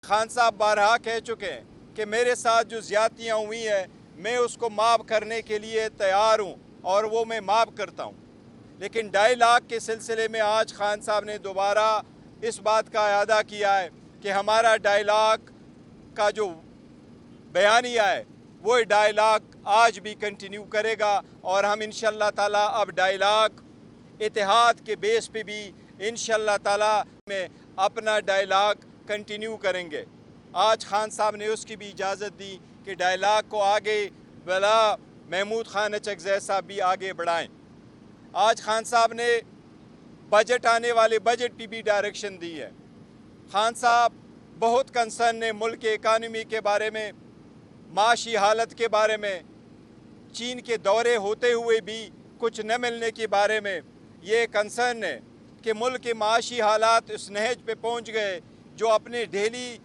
खान साहब बारहा कह चुके हैं कि मेरे साथ जो ज़्यादतियाँ हुई हैं मैं उसको माफ़ करने के लिए तैयार हूँ और वो मैं माफ़ करता हूँ। लेकिन 2.5 लाख के सिलसिले में आज खान साहब ने दोबारा इस बात का अदा किया है कि हमारा 2.5 लाख का जो बयानिया है वो 2.5 लाख आज भी कंटिन्यू करेगा और हम इंशाअल्लाह ताला अब 2.5 लाख इतिहाद के बेस पे भी इंशाअल्लाह ताला में अपना 2.5 लाख कंटिन्यू करेंगे। आज खान साहब ने उसकी भी इजाज़त दी कि 2.5 लाख को आगे बला महमूद खान अचकज़ई साहब भी आगे बढ़ाएं। आज खान साहब ने बजट आने वाले बजट की भी डायरेक्शन दी है। खान साहब बहुत कंसर्न है मुल्क के इकानमी के बारे में, माशी हालत के बारे में, चीन के दौरे होते हुए भी कुछ न मिलने के बारे में ये कंसर्न है कि मुल्क के माशी हालात उस नहज पे पहुंच गए जो अपने डेली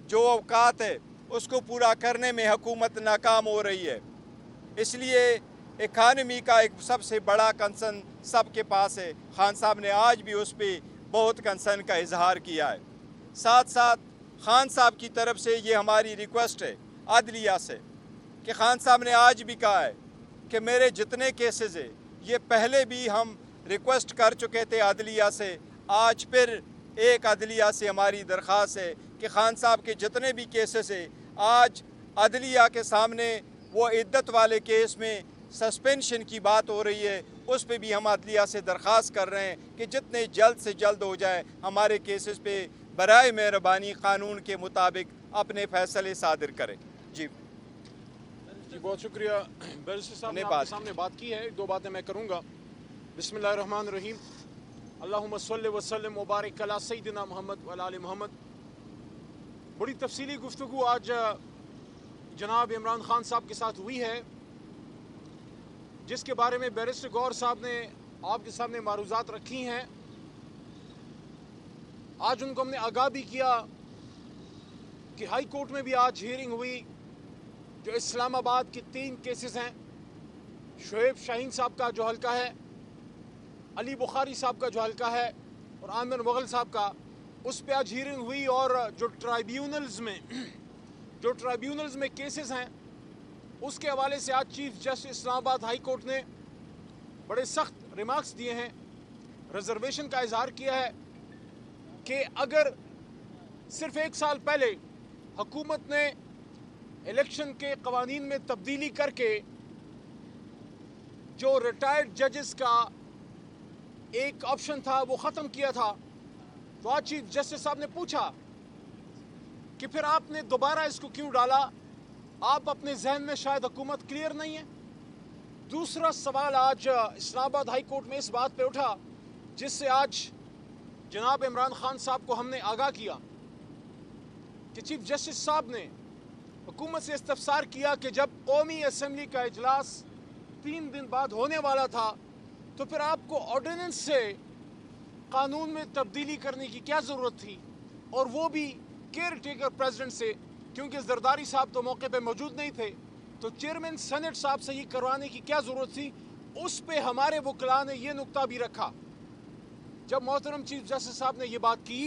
जो औकात है उसको पूरा करने में हुकूमत नाकाम हो रही है। इसलिए इकानमी का एक सबसे बड़ा कंसर्न सबके पास है। खान साहब ने आज भी उस पर बहुत कंसर्न का इजहार किया है। साथ साथ खान साहब की तरफ से ये हमारी रिक्वेस्ट है अदलिया से कि खान साहब ने आज भी कहा है कि मेरे जितने केसेस है ये पहले भी हम रिक्वेस्ट कर चुके थे अदलिया से, आज फिर एक अदलिया से हमारी दरख्वास्त है कि खान साहब के जितने भी केसेस है आज अदलिया के सामने वो इद्दत वाले केस में सस्पेंशन की बात हो रही है, उस पे भी हम अदलिया से दरख्वास्त कर रहे हैं कि जितने जल्द से जल्द हो जाए हमारे केसेस पे बराए मेहरबानी कानून के मुताबिक अपने फैसले सादिर करें। जी बहुत शुक्रिया। बैरिस्टर साहब ने आपके सामने बात की है, 2 बातें मैं करूँगा। बिस्मिल्लाहिर्रहमानिर्रहीम, अल्लाहुम्मा सल्लि व सल्लिम व बारिक अला सय्यिदिना मुहम्मद व अला आलि मुहम्मद। बड़ी तफसीली गुफ्तगू आज जनाब इमरान खान साहब के साथ हुई है, जिसके बारे में बैरिस्टर गौहर साहब ने आपके सामने मारूज़ात रखी हैं। आज उनको हमने आगाह भी किया कि हाई कोर्ट में भी आज हियरिंग हुई। जो इस्लामाबाद के 3 केसेस हैं, शोएब शाहीन साहब का जो हल्का है, अली बुखारी साहब का जो हल्का है और आमिर मुगल साहब का, उस पर आज हियरिंग हुई। और जो ट्राइब्यूनल्स में केसेस हैं उसके हवाले से आज chief justice Islamabad high court ने बड़े सख्त रिमार्क्स दिए हैं, रिजर्वेशन का इजहार किया है कि अगर सिर्फ 1 साल पहले हुकूमत ने इलेक्शन के कवानीन में तब्दीली करके जो रिटायर्ड जजेस का एक ऑप्शन था वो ख़त्म किया था, तो आज चीफ जस्टिस साहब ने पूछा कि फिर आपने दोबारा इसको क्यों डाला, आप अपने जहन में शायद हुकूमत क्लियर नहीं है। दूसरा सवाल आज इस्लामाबाद हाई कोर्ट में इस बात पे उठा, जिससे आज जनाब इमरान खान साहब को हमने आगाह किया कि चीफ जस्टिस साहब ने हुकूमत से इस्तफसार किया कि जब कौमी असम्बली का इजलास 3 दिन बाद होने वाला था तो फिर आपको ऑर्डिनेंस से कानून में तब्दीली करने की क्या ज़रूरत थी, और वो भी केयर टेकर प्रेसिडेंट से, क्योंकि जरदारी साहब तो मौके पे मौजूद नहीं थे, तो चेयरमैन सेनेट साहब से ये करवाने की क्या ज़रूरत थी। उस पे हमारे वकला ने ये नुक्ता भी रखा जब मोहतरम चीफ जस्टिस साहब ने ये बात की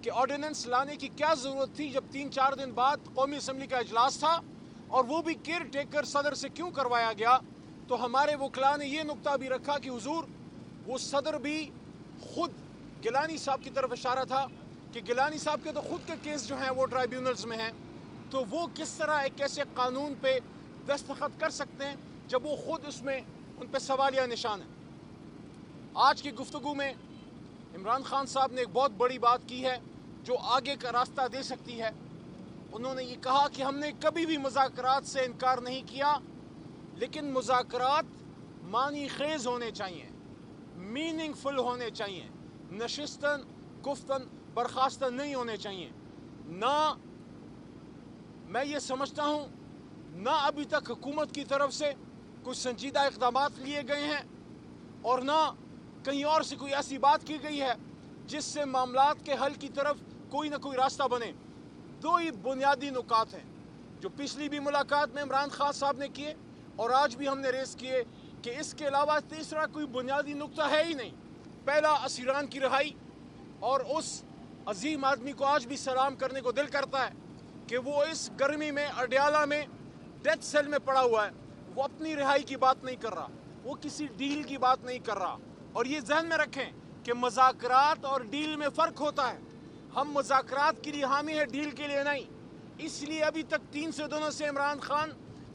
कि ऑर्डिनेंस लाने की क्या ज़रूरत थी जब 3-4 दिन बाद कौमी असम्बली का इजलास था, और वो भी केयर टेकर सदर से क्यों करवाया गया। तो हमारे वकला ने ये नुक्ता भी रखा कि हुजूर वो सदर भी खुद गिलानी साहब की तरफ इशारा था कि गिलानी साहब के तो खुद के केस जो हैं वो ट्राइब्यूनल्स में हैं, तो वो किस तरह एक ऐसे कानून पे दस्तखत कर सकते हैं जब वो खुद उसमें उन पे सवालिया निशान है। आज की गुफ्तगू में इमरान खान साहब ने एक बहुत बड़ी बात की है जो आगे का रास्ता दे सकती है। उन्होंने ये कहा कि हमने कभी भी मुज़ाकरात से इनकार नहीं किया, लेकिन मुज़ाकरात मानी खेज़ होने चाहिए, मीनिंगफुल होने चाहिए, नशिस्तन गुफ्तन बर्खास्तन नहीं होने चाहिए। ना मैं ये समझता हूँ ना अभी तक हुकूमत की तरफ से कुछ संजीदा इक़दामात लिए गए हैं, और ना कहीं और से कोई ऐसी बात की गई है जिससे मामलात के हल की तरफ कोई ना कोई रास्ता बने। 2 ही बुनियादी नुकात हैं जो पिछली भी मुलाकात में इमरान खान साहब ने किए और आज भी हमने रेस किए कि इसके अलावा तीसरा कोई बुनियादी नुक्ता है ही नहीं। पहला असीरान की रिहाई और उस عظیم آدمی کو آج بھی سلام کرنے کو دل کرتا ہے کہ وہ اس گرمی میں اڈیالہ میں ڈیتھ سیل میں پڑا ہوا ہے. وہ اپنی رہائی کی بات نہیں کر رہا, وہ کسی ڈیل کی بات نہیں کر رہا. اور یہ ذہن میں رکھیں کہ مذاکرات اور ڈیل میں فرق ہوتا ہے. ہم مذاکرات کے لیے حامی ہیں, ڈیل کے لیے نہیں. اس لیے ابھی تک 300 دنوں سے عمران خان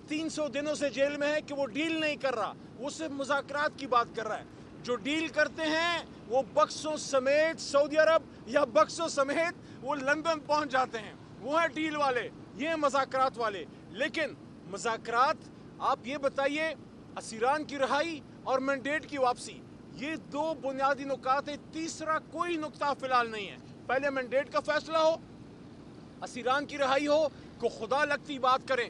300 دنوں سے جیل میں ہے کہ وہ ڈیل نہیں کر رہا, وہ صرف مذاکرات کی بات کر رہا ہے. جو ڈیل کرتے ہیں وہ بکسوں سمیت سعودی عرب یا بکسوں سمیت وہ لندن پہنچ جاتے ہیں, وہ ہیں ڈیل والے, یہ ہیں مذاکرات والے. لیکن مذاکرات, آپ یہ بتائیے, اسیران کی رہائی اور مینڈیٹ کی واپسی, یہ دو بنیادی نکات ہیں. تیسرا کوئی نکتہ فی الحال نہیں ہے. پہلے مینڈیٹ کا فیصلہ ہو, اسیران کی رہائی ہو, کو خدا لگتی بات کریں.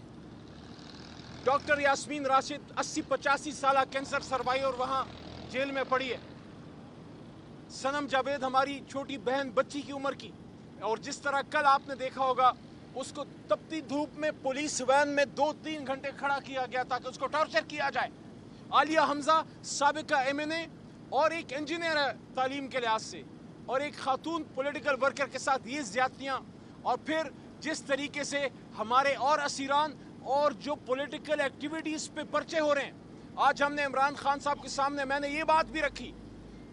ڈاکٹر یاسمین راشد 80-85 سالہ کینسر سروائیور وہاں جیل میں پڑی ہے. سنم جاوید ہماری چھوٹی بہن بچی کی عمر کی, اور جس طرح کل آپ نے دیکھا ہوگا اس کو تپتی دھوپ میں پولیس وین میں 2-3 گھنٹے کھڑا کیا گیا تاکہ اس کو ٹارچر کیا جائے. عالیہ حمزہ سابقہ MNA اور ایک انجینئر ہے تعلیم کے لحاظ سے, اور ایک خاتون پولیٹیکل ورکر کے ساتھ یہ زیادتیاں, اور پھر جس طریقے سے ہمارے اور اسیران اور جو پولیٹیکل ایکٹیویٹیز پہ پرچے ہو رہے ہیں. آج ہم نے عمران خان صاحب کے سامنے میں نے یہ بات بھی رکھی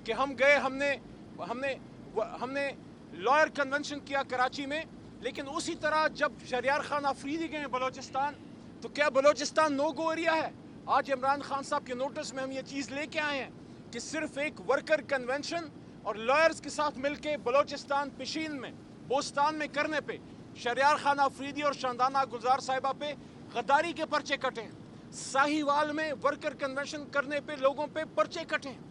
کہ ہم گئے, ہم نے لائر کنونشن کیا کراچی میں, لیکن اسی طرح جب شہریار خان آفریدی گئے بلوچستان تو کیا بلوچستان نو گو ایریا ہے؟ آج عمران خان صاحب کے نوٹس میں ہم یہ چیز لے کے آئے ہیں کہ صرف ایک ورکر کنونشن اور لائرز کے ساتھ مل کے بلوچستان پشین میں بوستان میں کرنے پہ شہریار خان آفریدی اور شاندانہ گلزار صاحبہ پہ غداری کے پرچے کٹے ہیں. ساہیوال میں ورکر کنونشن کرنے پہ لوگوں پہ پرچے کٹے ہیں.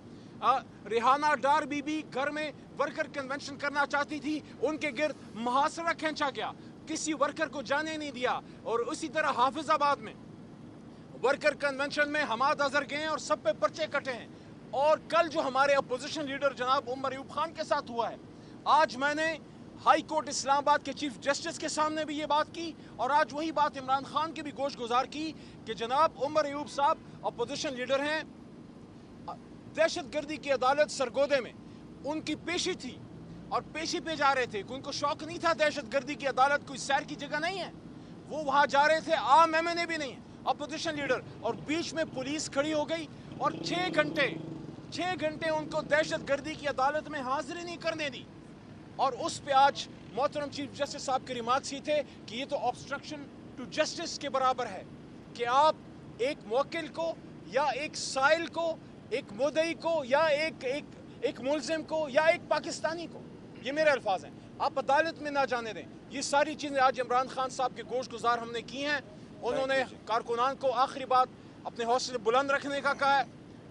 ریحانہ ڈار بی بی گھر میں ورکر کنونشن کرنا چاہتی تھی, ان کے گرد محاصرہ کھینچا گیا, کسی ورکر کو جانے نہیں دیا. اور اسی طرح حافظ آباد میں ورکر کنونشن میں حماد اظہر گئے اور سب پہ پرچے کٹے ہیں. اور کل جو ہمارے اپوزیشن لیڈر جناب عمر ایوب خان کے ساتھ ہوا ہے, آج میں نے ہائی کورٹ اسلام آباد کے چیف جسٹس کے سامنے بھی یہ بات کی, اور آج وہی بات عمران خان کے بھی گوش گزار کی کہ جناب عمر ایوب صاحب اپوزیشن لیڈر ہیں, دہشت گردی کی عدالت سرگودے میں ان کی پیشی تھی اور پیشی پہ جا رہے تھے. ان کو شوق نہیں تھا, دہشت گردی کی عدالت کوئی سیر کی جگہ نہیں ہے, وہ وہاں جا رہے تھے, عام MNA بھی نہیں ہے, اپوزیشن لیڈر, اور بیچ میں پولیس کھڑی ہو گئی اور 6 گھنٹے ان کو دہشت گردی کی عدالت میں حاضری نہیں کرنے دی. اور اس پہ آج محترم چیف جسٹس صاحب کے ریمارکس ہی تھے کہ یہ تو obstruction ٹو جسٹس کے برابر ہے کہ آپ ایک موکل کو یا ایک سائل کو, ایک مدعی کو یا ایک ملزم کو یا ایک پاکستانی کو, یہ میرے الفاظ ہیں, آپ عدالت میں نہ جانے دیں. یہ ساری چیزیں آج عمران خان صاحب کے گوش گزار ہم نے کی ہیں. انہوں نے کارکنان کو آخری بات اپنے حوصلے بلند رکھنے کا کہا ہے.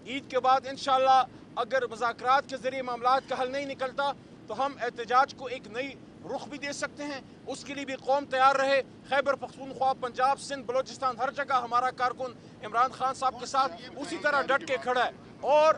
عید کے بعد انشاءاللہ اگر مذاکرات کے ذریعے معاملات کا حل نہیں نکلتا تو ہم احتجاج کو ایک نئی رخ بھی دے سکتے ہیں. اس کے لیے بھی قوم تیار رہے. خیبر پختونخوا, پنجاب, سندھ, بلوچستان, ہر جگہ ہمارا کارکن عمران خان صاحب کے ساتھ اسی طرح ڈٹ کے کھڑا ہے. اور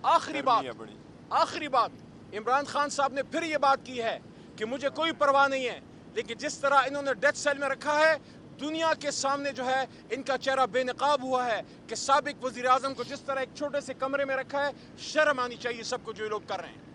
آخری بات عمران خان صاحب نے پھر یہ بات کی ہے کہ مجھے کوئی پرواہ نہیں ہے, لیکن جس طرح انہوں نے ڈیتھ سیل میں رکھا ہے, دنیا کے سامنے جو ہے ان کا چہرہ بے نقاب ہوا ہے کہ سابق وزیر اعظم کو جس طرح ایک چھوٹے سے کمرے میں رکھا ہے, شرم آنی چاہیے سب کو جو یہ لوگ کر رہے ہیں.